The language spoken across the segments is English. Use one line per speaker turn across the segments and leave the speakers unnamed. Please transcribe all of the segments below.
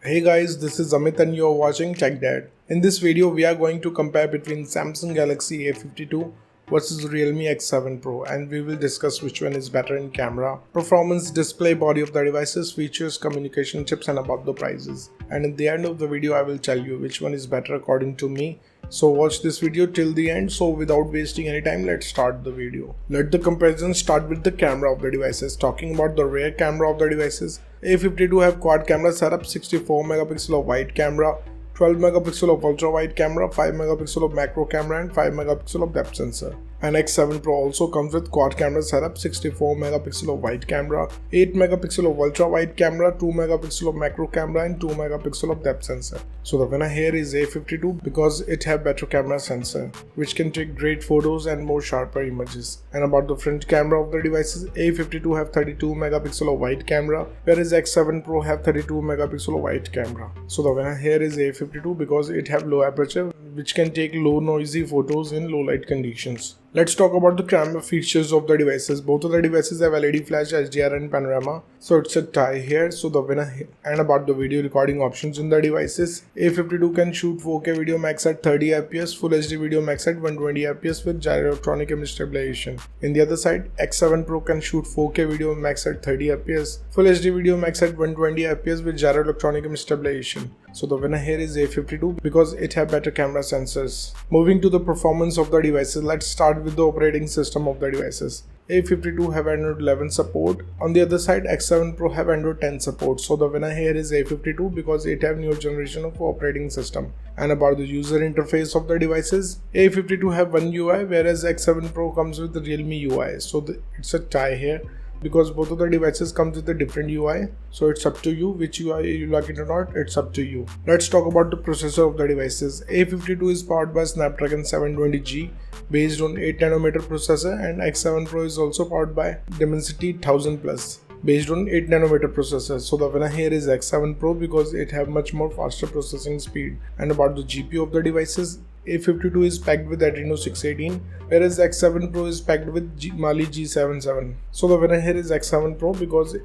Hey guys, this is Amit and you are watching Tech Dad. In this video, we are going to compare between Samsung Galaxy A52 versus Realme X7 Pro, and we will discuss which one is better in camera, performance, display, body of the devices, features, communication chips, and about the prices. And in the end of the video, I will tell you which one is better according to me. So watch this video till the end. So without wasting any time, let's start the video. Let the comparison start with the camera of the devices. Talking about the rear camera of the devices, A52 have quad camera setup, 64 megapixel of wide camera, 12 megapixel of ultra wide camera, 5 megapixel of macro camera, and 5 megapixel of depth sensor. And X7 Pro also comes with quad camera setup, 64 megapixel of wide camera, 8 megapixel of ultra wide camera, 2 megapixel of macro camera, and 2 megapixel of depth sensor. So the winner here is A52 because it have better camera sensor, which can take great photos and more sharper images. And about the front camera of the devices, A52 have 32 megapixel of wide camera, whereas X7 Pro have 32 megapixel of wide camera. So the winner here is A52 because it have low aperture, which can take low noisy photos in low light conditions. Let's talk about the camera features of the devices. Both of the devices have LED flash, HDR and panorama, so it's a tie here. So the winner here. And about the video recording options in the devices, A52 can shoot 4K video max at 30 fps, Full HD video max at 120 fps with gyro electronic image stabilization. In the other side, X7 Pro can shoot 4K video max at 30 fps, Full HD video max at 120 fps with gyro electronic image stabilization. So the winner here is A52 because it have better camera sensors. Moving to the performance of the devices, let's start with the operating system of the devices. A52 have Android 11 support. On the other side, X7 Pro have Android 10 support. So the winner here is A52 because it have newer generation of operating system. And about the user interface of the devices, A52 have one UI whereas X7 Pro comes with the Realme UI. So it's a tie here, because both of the devices comes with a different UI, so it's up to you which UI you like it or not, it's up to you. Let's talk about the processor of the devices. A52 is powered by Snapdragon 720G based on 8nm processor, and X7 Pro is also powered by Dimensity 1000 Plus based on 8nm processor. So the winner here is X7 Pro because it have much more faster processing speed. And about the GPU of the devices, A52 is packed with Adreno 618, whereas X7 Pro is packed with Mali G77. So the winner here is X7 Pro because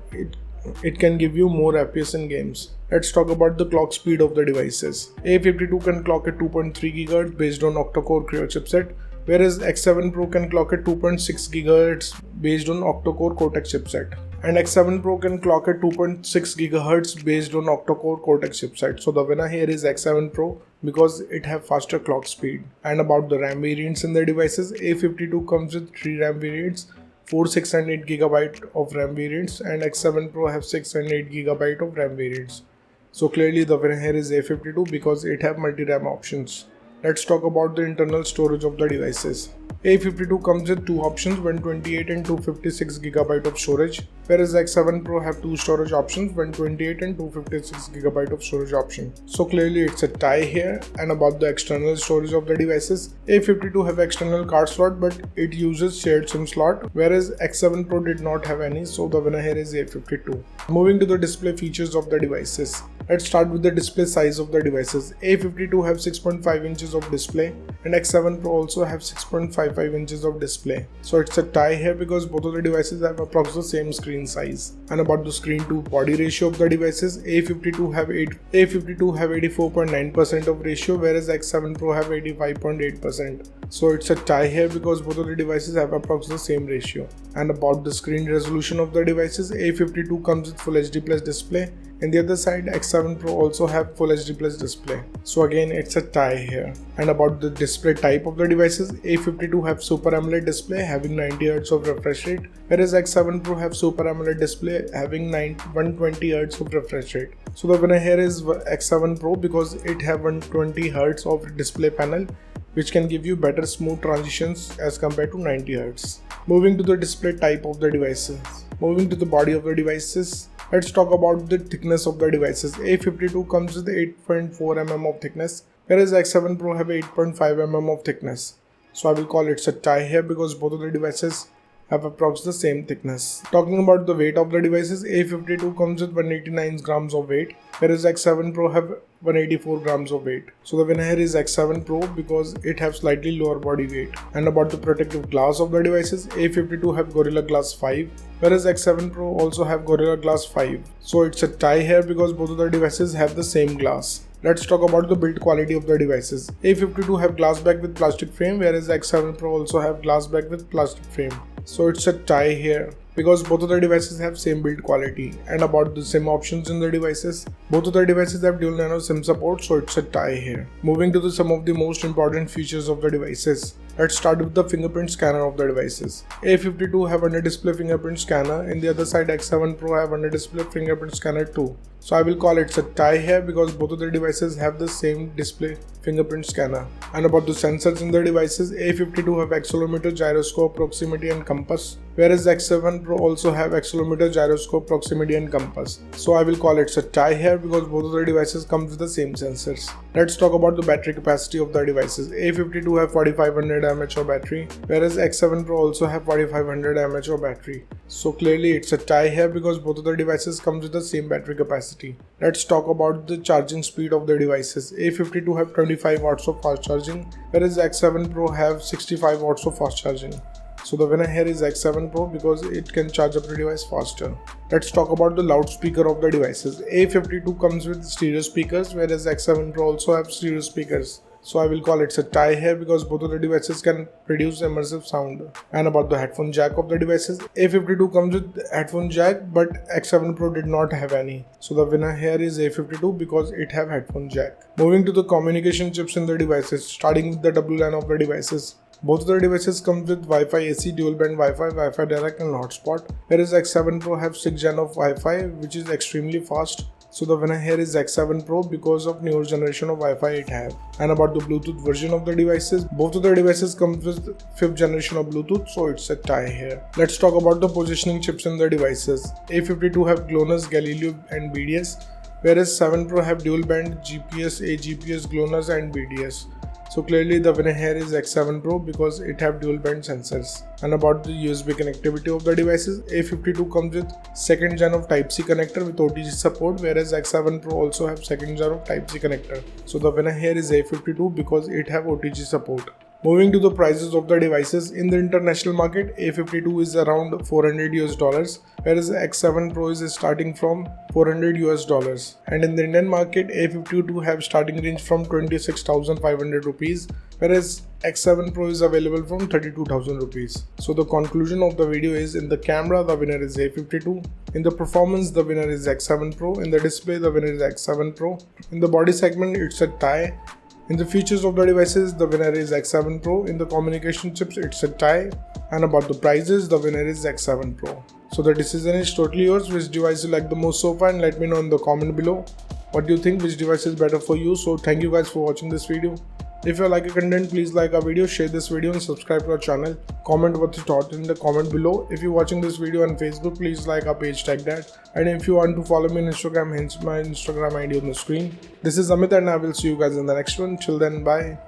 it can give you more FPS in games. Let's talk about the clock speed of the devices. A52 can clock at 2.3 GHz based on octa-core Creo chipset, whereas X7 Pro can clock at 2.6 GHz based on octa-core Cortex chipset. And X7 Pro can clock at 2.6 GHz based on octa-core Cortex chipset. So the winner here is X7 Pro because it have faster clock speed. And about the RAM variants in the devices, A52 comes with 3 RAM variants, 4, 6 and 8 GB of RAM variants, and X7 Pro have 6 and 8 GB of RAM variants. So clearly the winner here is A52 because it have multi-RAM options. Let's talk about the internal storage of the devices. A52 comes with two options, 128 and 256 GB of storage, whereas X7 Pro have two storage options, 128 and 256 GB of storage option. So clearly it's a tie here. And about the external storage of the devices, A52 have external card slot but it uses shared SIM slot, whereas X7 Pro did not have any, so the winner here is A52. Moving to the display features of the devices. Let's start with the display size of the devices. A52 have 6.5 inches of display and X7 Pro also have 6.55 inches of display. So it's a tie here because both of the devices have approximately the same screen size. And about the screen to body ratio of the devices, A52 have 84.9% of ratio, whereas X7 Pro have 85.8%. So it's a tie here because both of the devices have approximately the same ratio. And about the screen resolution of the devices, A52 comes with Full HD Plus display. On the other side, X7 Pro also have Full HD Plus display. So again, it's a tie here. And about the display type of the devices, A52 have Super AMOLED display having 90 Hz of refresh rate, whereas X7 Pro have Super AMOLED display having 120 Hz of refresh rate. So the winner here is X7 Pro because it have 120 Hz of display panel, which can give you better smooth transitions as compared to 90 Hz. Moving to the display type of the devices. Moving to the body of the devices, let's talk about the thickness of the devices. A52 comes with 8.4 mm of thickness, whereas X7 Pro have 8.5 mm of thickness. So I will call it a tie here because both of the devices have approximately the same thickness. Talking about the weight of the devices, A52 comes with 189 grams of weight, whereas X7 Pro have 184 grams of weight. So the winner here is X7 Pro because it has slightly lower body weight. And about the protective glass of the devices, A52 have Gorilla Glass 5, whereas X7 Pro also have Gorilla Glass 5. So it's a tie here because both of the devices have the same glass. Let's talk about the build quality of the devices. A52 have glass back with plastic frame, whereas X7 Pro also have glass back with plastic frame. So it's a tie here because both of the devices have same build quality. And about the SIM options in the devices, both of the devices have dual nano SIM support, so it's a tie here. Moving to some of the most important features of the devices. Let's start with the fingerprint scanner of the devices. A52 have under display fingerprint scanner, in the other side X7 Pro have under display fingerprint scanner too. So I will call it a tie here because both of the devices have the same display fingerprint scanner. And about the sensors in the devices, A52 have accelerometer, gyroscope, proximity and compass, whereas X7 Pro also have accelerometer, gyroscope, proximity and compass. So I will call it a tie here because both of the devices come with the same sensors. Let's talk about the battery capacity of the devices. A52 have 4500 mAh of battery, whereas X7 Pro also have 4500 mAh of battery. So clearly it's a tie here because both of the devices come with the same battery capacity. Let's talk about the charging speed of the devices. A52 have 25 watts of fast charging, whereas X7 Pro have 65 watts of fast charging. So the winner here is X7 Pro because it can charge up the device faster. Let's talk about the loudspeaker of the devices. A52 comes with stereo speakers, whereas X7 Pro also have stereo speakers. So I will call it a tie here because both of the devices can produce immersive sound. And about the headphone jack of the devices, A52 comes with headphone jack but X7 Pro did not have any. So the winner here is A52 because it have headphone jack. Moving to the communication chips in the devices, starting with the WLAN of the devices. Both of the devices come with Wi-Fi AC, dual band Wi-Fi, Wi-Fi direct and hotspot, whereas X7 Pro have 6th gen of Wi-Fi which is extremely fast. So the winner here is X7 Pro because of newer generation of Wi-Fi it have. And about the Bluetooth version of the devices, both of the devices come with 5th generation of Bluetooth, so it's a tie here. Let's talk about the positioning chips in the devices. A52 have GLONASS, Galileo and BDS, whereas 7 Pro have dual band GPS, AGPS, GLONASS and BDS. So clearly the winner here is X7 Pro because it have dual band sensors. And about the USB connectivity of the devices, A52 comes with 2nd gen of Type-C connector with OTG support, whereas X7 Pro also have 2nd gen of Type-C connector. So the winner here is A52 because it have OTG support. Moving to the prices of the devices, in the international market, A52 is around $400 US, whereas X7 Pro is starting from $400 US. And in the Indian market, A52 have starting range from 26,500 rupees, whereas X7 Pro is available from 32,000 rupees. So the conclusion of the video is, in the camera the winner is A52, in the performance the winner is X7 Pro, in the display the winner is X7 Pro, in the body segment it's a tie. In the features of the devices, the winner is X7 Pro. In the communication chips, it's a tie. And about the prices, the winner is X7 Pro. So the decision is totally yours. Which device you like the most so far, and let me know in the comment below. What do you think, which device is better for you? So thank you guys for watching this video. If you like our content, please like our video, share this video and subscribe to our channel. Comment what you thought in the comment below. If you're watching this video on Facebook, please like our page, tag that. And if you want to follow me on Instagram, hence my Instagram ID on the screen. This is Amit and I will see you guys in the next one. Till then, bye.